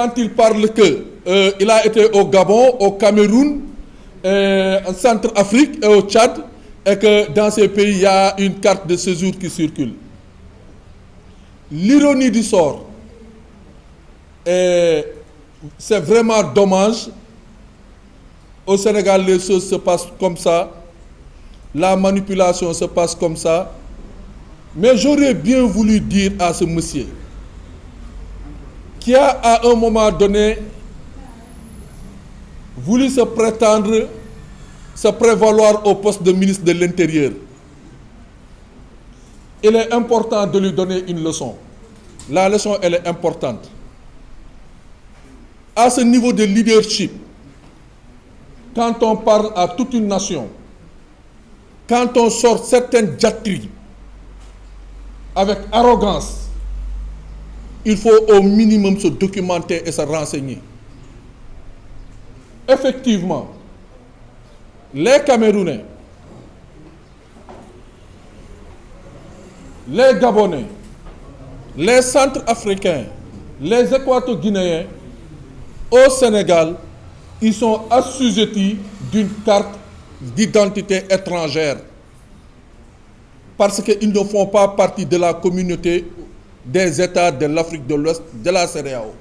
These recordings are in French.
Quand il parle qu'il a été au Gabon, au Cameroun, en Centrafrique et au Tchad, et que dans ces pays, il y a une carte de séjour qui circule. L'ironie du sort, c'est vraiment dommage. Au Sénégal, les choses se passent comme ça. La manipulation se passe comme ça. Mais j'aurais bien voulu dire à ce monsieur, qui a à un moment donné voulu se prétendre, se prévaloir au poste de ministre de l'Intérieur. Il est important de lui donner une leçon. La leçon, elle est importante. À ce niveau de leadership, quand on parle à toute une nation, quand on sort certaines diatribes avec arrogance, il faut au minimum se documenter et se renseigner. Effectivement, les Camerounais, les Gabonais, les Centrafricains, les Équato-Guinéens, au Sénégal, ils sont assujettis d'une carte d'identité étrangère parce qu'ils ne font pas partie de la communauté des États de l'Afrique de l'Ouest, de la CEDEAO.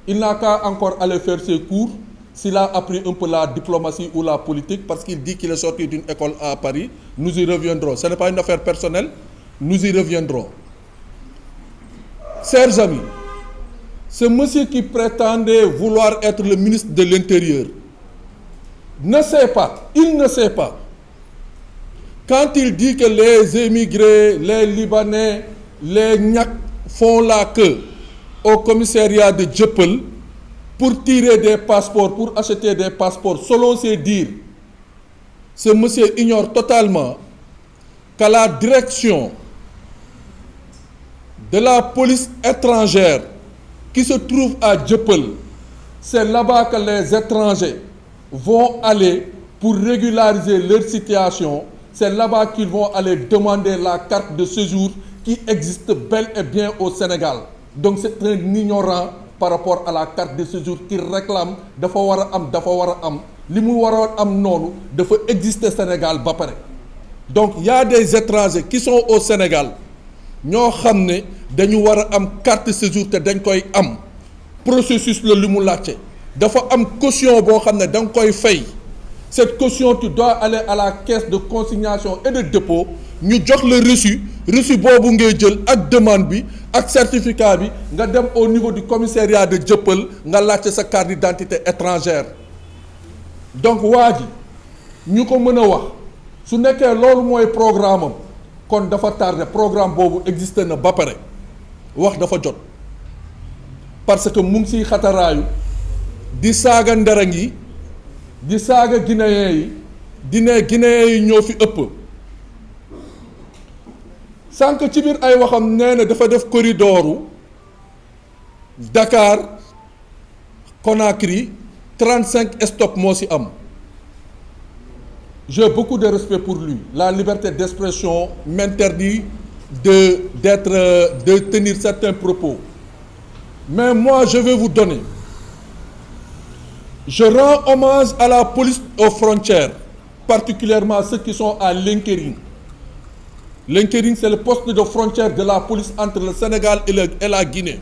Il n'a qu'à encore aller faire ses cours s'il a appris un peu la diplomatie ou la politique parce qu'il dit qu'il est sorti d'une école à Paris. Nous y reviendrons. Ce n'est pas une affaire personnelle. Nous y reviendrons. Chers amis, ce monsieur qui prétendait vouloir être le ministre de l'Intérieur ne sait pas, il ne sait pas. Quand il dit que les émigrés, les Libanais, les Niak font la queue au commissariat de Dieuppeul pour tirer des passeports, pour acheter des passeports, selon ses dires, ce monsieur ignore totalement qu'à la direction de la police étrangère qui se trouve à Dieuppeul, c'est là-bas que les étrangers vont aller pour régulariser leur situation. C'est là-bas qu'ils vont aller demander la carte de séjour qui existe bel et bien au Sénégal. Donc c'est un ignorant par rapport à la carte de séjour qui réclame dafa war a am li mu waroon am noonu dafa exister Sénégal ba pare. Donc il y a des étrangers qui sont au Sénégal ñoo xam ne dañu war a am carte de séjour te dañ koy am processus la li mu laajte dafa am caution boo xam ne da nga koy fay. Cette caution, tu dois aller à la caisse de consignation et de dépôt ñu jox le reçu boobu ngay jël ak demande bi ak certificat bi nga dem au niveau du commissariat de Dieuppeul nga laajte sa carte d'identité étrangère. Donc waa ji ñu ko mën a wax su nekkee loolu mooy programme am kon dafa tardé programme boobu existé na ba pare wax dafa jot parce que mu ngi siy xataraayu di saaga ndereng yi di saaga guinéen yi di ne guinéen yi ñoo fi ëpp sànq ci biir ay waxam nee na dafa def corridoru Dakar Conakry 35 stop moo ci am. J'ai beaucoup de respect pour lui. La liberté d'expression m'interdit de tenir certains propos. Mais moi, je vais vous donner. Je rends hommage à la police aux frontières, particulièrement ceux qui sont à Linkering. Linkering, c'est le poste de frontière de la police entre le Sénégal et la Guinée,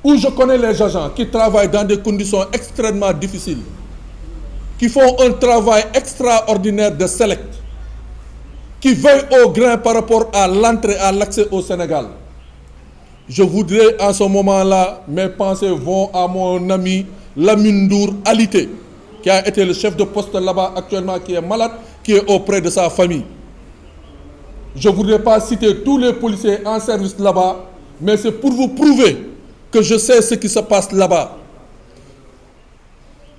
où je connais les agents qui travaillent dans des conditions extrêmement difficiles, qui font un travail extraordinaire de select, qui veillent au grain par rapport à l'entrée, à l'accès au Sénégal. Je voudrais en ce moment-là, mes pensées vont à mon ami Lamine Ndour Alité, qui a été le chef de poste là-bas actuellement, qui est malade, qui est auprès de sa famille. Je ne voudrais pas citer tous les policiers en service là-bas, mais c'est pour vous prouver que je sais ce qui se passe là-bas.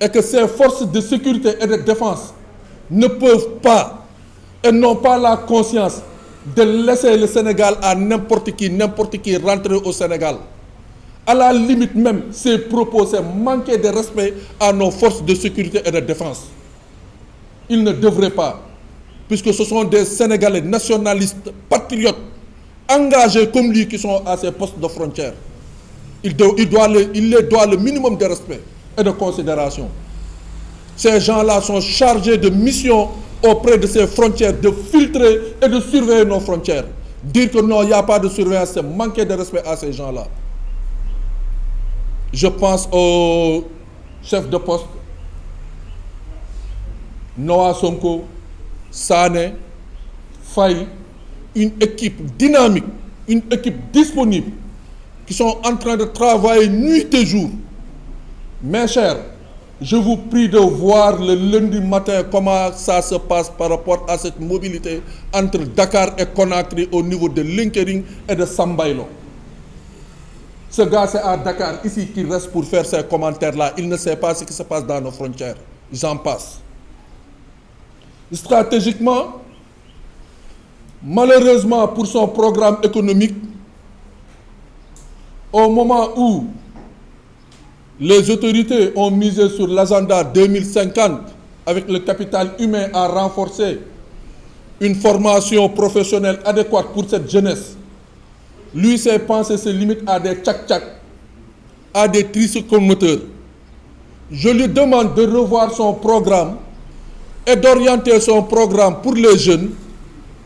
Et que ces forces de sécurité et de défense ne peuvent pas et n'ont pas la conscience de laisser le Sénégal à n'importe qui rentrer au Sénégal. À la limite même, ces propos, c'est manquer de respect à nos forces de sécurité et de défense. Ils ne devraient pas, puisque ce sont des Sénégalais nationalistes, patriotes, engagés comme lui qui sont à ces postes de frontière. Il les doit le minimum de respect et de considération. Ces gens-là sont chargés de mission auprès de ces frontières, de filtrer et de surveiller nos frontières. Dire que non, il n'y a pas de surveillance, c'est manquer de respect à ces gens-là. Je pense au chef de poste, Noah Sonko, Sané, Faye, une équipe dynamique, une équipe disponible, qui sont en train de travailler nuit et jour. Mes chers, je vous prie de voir le lundi matin comment ça se passe par rapport à cette mobilité entre Dakar et Conakry au niveau de Linkering et de Sambaïlo. Ce gars, c'est à Dakar, ici, qu'il reste pour faire ces commentaires-là. Il ne sait pas ce qui se passe dans nos frontières. J'en passe. Stratégiquement, malheureusement pour son programme économique, au moment où les autorités ont misé sur l'agenda 2050 avec le capital humain à renforcer une formation professionnelle adéquate pour cette jeunesse, lui, ses pensées se limitent à des tchak-tchak, à des tricyclomoteurs. Je lui demande de revoir son programme et d'orienter son programme pour les jeunes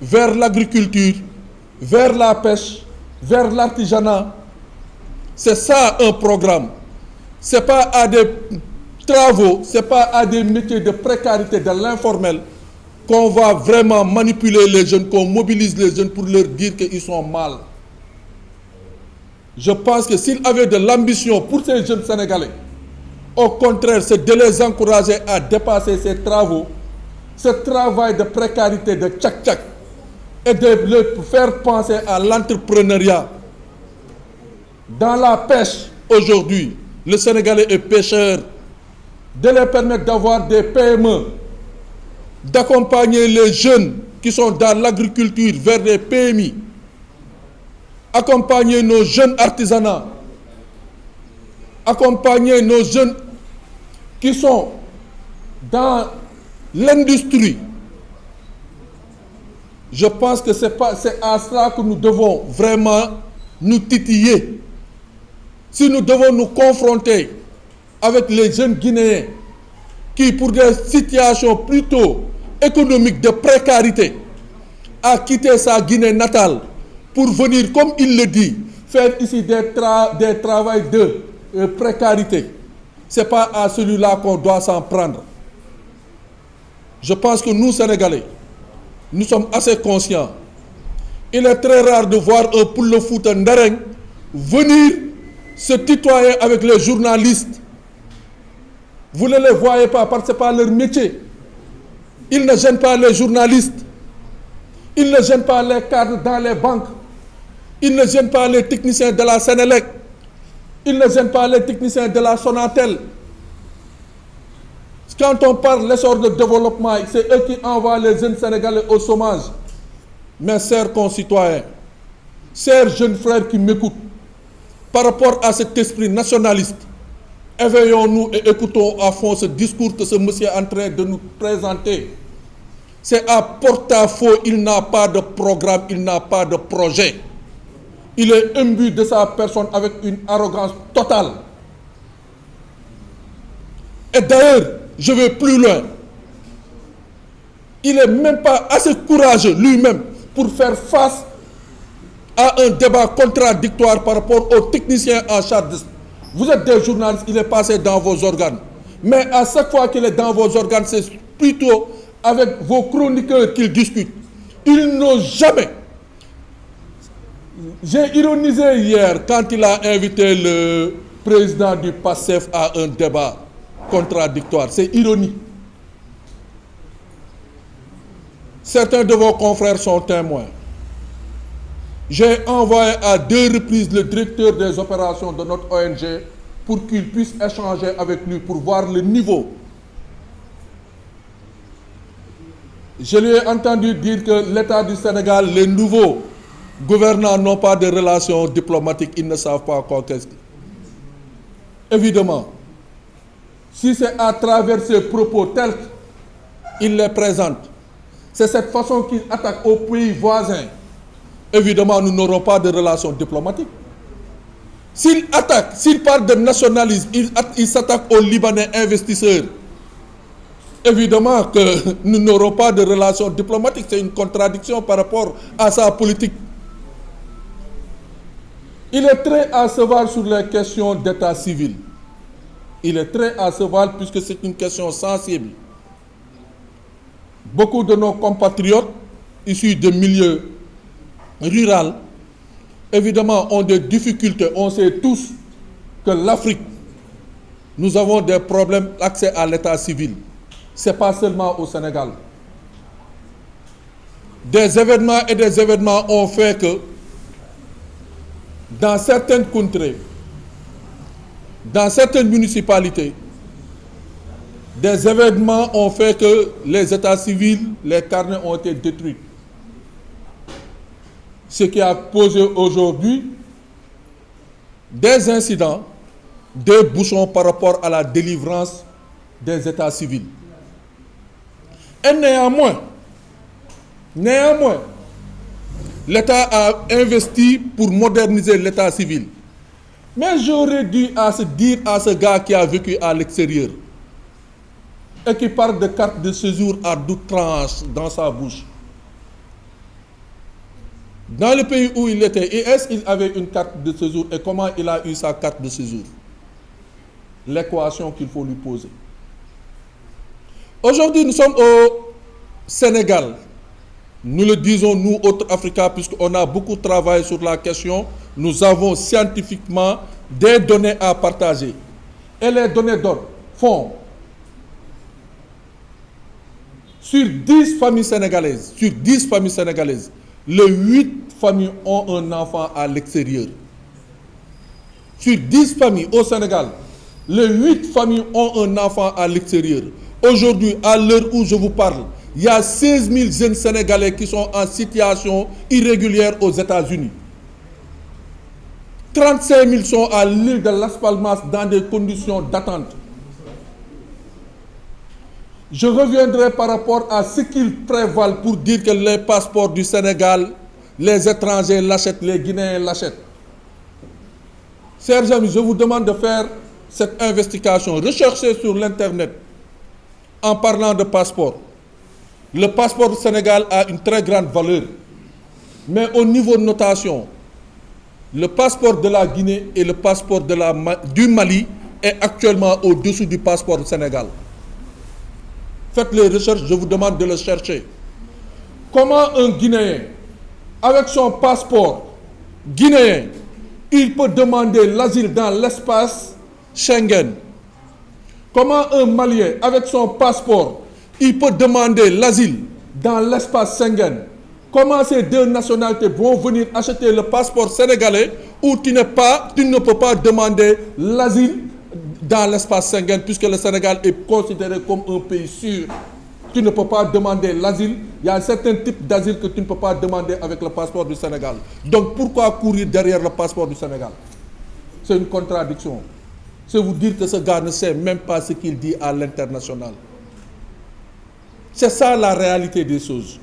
vers l'agriculture, vers la pêche, vers l'artisanat. C'est ça un programme. Ce n'est pas à des travaux, ce n'est pas à des métiers de précarité, de l'informel, qu'on va vraiment manipuler les jeunes, qu'on mobilise les jeunes pour leur dire qu'ils sont mal. Je pense que s'il avait de l'ambition pour ces jeunes Sénégalais, au contraire, c'est de les encourager à dépasser ces travaux, ce travail de précarité, de tchak-tchak, et de leur faire penser à l'entrepreneuriat. Dans la pêche, aujourd'hui, le Sénégalais est pêcheur, de les permettre d'avoir des PME, d'accompagner les jeunes qui sont dans l'agriculture vers des PMI, accompagner nos jeunes artisanats, accompagner nos jeunes qui sont dans l'industrie. Je pense que c'est à cela que nous devons vraiment nous titiller. Si nous devons nous confronter avec les jeunes Guinéens qui, pour des situations plutôt économiques de précarité, a quitté sa Guinée natale pour venir, comme il le dit, faire ici des travaux de précarité, ce n'est pas à celui-là qu'on doit s'en prendre. Je pense que nous, Sénégalais, nous sommes assez conscients. Il est très rare de voir un Pulo Fouta Ndereng venir se tutoyer avec les journalistes. Vous ne les voyez pas parce que ce n'est pas leur métier. Ils ne gênent pas les journalistes. Ils ne gênent pas les cadres dans les banques. Ils ne gênent pas les techniciens de la Sénélec. Ils ne gênent pas les techniciens de la Sonatel. Quand on parle de l'essor de développement, c'est eux qui envoient les jeunes Sénégalais au chômage. Mes chers concitoyens, chers jeunes frères qui m'écoutent, par rapport à cet esprit nationaliste, éveillons-nous et écoutons à fond ce discours que ce monsieur est en train de nous présenter. C'est à porte-à-faux, il n'a pas de programme, il n'a pas de projet. Il est imbu de sa personne avec une arrogance totale. Et d'ailleurs, je vais plus loin. Il n'est même pas assez courageux lui-même pour faire face à un débat contradictoire par rapport aux techniciens en charge. Vous êtes des journalistes, il est passé dans vos organes. Mais à chaque fois qu'il est dans vos organes, c'est plutôt avec vos chroniqueurs qu'il discute. Ils n'ont jamais... J'ai ironisé hier quand il a invité le président du PASTEF à un débat contradictoire. C'est ironique. Certains de vos confrères sont témoins. J'ai envoyé à 2 reprises le directeur des opérations de notre ONG pour qu'il puisse échanger avec lui, pour voir le niveau. Je lui ai entendu dire que l'État du Sénégal, les nouveaux gouvernants n'ont pas de relations diplomatiques, ils ne savent pas quoi qu'est-ce que... Évidemment, si c'est à travers ces propos tels qu'il les présente, c'est cette façon qu'il attaque aux pays voisins, évidemment, nous n'aurons pas de relations diplomatiques. S'il parle de nationalisme, il s'attaque aux Libanais investisseurs. Évidemment que nous n'aurons pas de relations diplomatiques, c'est une contradiction par rapport à sa politique. Il est très à cheval sur les questions d'état civil. Il est très à cheval puisque c'est une question sensible. Beaucoup de nos compatriotes issus de milieux ruraux, évidemment, ont des difficultés. On sait tous que l'Afrique, nous avons des problèmes d'accès à l'état civil. Ce n'est pas seulement au Sénégal. Des événements ont fait que dans certaines contrées, dans certaines municipalités, des événements ont fait que les états civils, les carnets ont été détruits. Ce qui a posé aujourd'hui des incidents, des bouchons par rapport à la délivrance des états civils. Et néanmoins, l'État a investi pour moderniser l'état civil. Mais j'aurais dû dire à ce gars qui a vécu à l'extérieur et qui parle de carte de séjour à d'outrance dans sa bouche. Dans le pays où il était, est-ce qu'il avait une carte de séjour et comment il a eu sa carte de séjour? L'équation qu'il faut lui poser. Aujourd'hui, nous sommes au Sénégal. Nous le disons, nous, autres Africains, puisqu'on a beaucoup travaillé sur la question, nous avons scientifiquement des données à partager. Et les données d'ordre font sur 10 familles sénégalaises, les 8 familles ont un enfant à l'extérieur. Sur 10 familles au Sénégal, les 8 familles ont un enfant à l'extérieur. Aujourd'hui, à l'heure où je vous parle, il y a 16 000 jeunes Sénégalais qui sont en situation irrégulière aux États-Unis. 35 000 sont à l'île de Las Palmas dans des conditions d'attente. Je reviendrai par rapport à ce qu'ils prévalent pour dire que les passeports du Sénégal, les étrangers l'achètent, les Guinéens l'achètent. Chers amis, je vous demande de faire cette investigation. Recherchez sur l'Internet en parlant de passeport. Le passeport du Sénégal a une très grande valeur. Mais au niveau de notation, le passeport de la Guinée et le passeport du Mali est actuellement au-dessous du passeport du Sénégal. Faites les recherches, je vous demande de le chercher. Comment un Guinéen, avec son passeport guinéen, il peut demander l'asile dans l'espace Schengen? Comment un Malien, avec son passeport, il peut demander l'asile dans l'espace Schengen? Comment ces deux nationalités vont venir acheter le passeport sénégalais où tu ne peux pas demander l'asile dans l'espace Schengen puisque le Sénégal est considéré comme un pays sûr? Tu ne peux pas demander l'asile. Il y a un certain type d'asile que tu ne peux pas demander avec le passeport du Sénégal. Donc pourquoi courir derrière le passeport du Sénégal? C'est une contradiction. C'est vous dire que ce gars ne sait même pas ce qu'il dit à l'international. C'est ça la réalité des choses.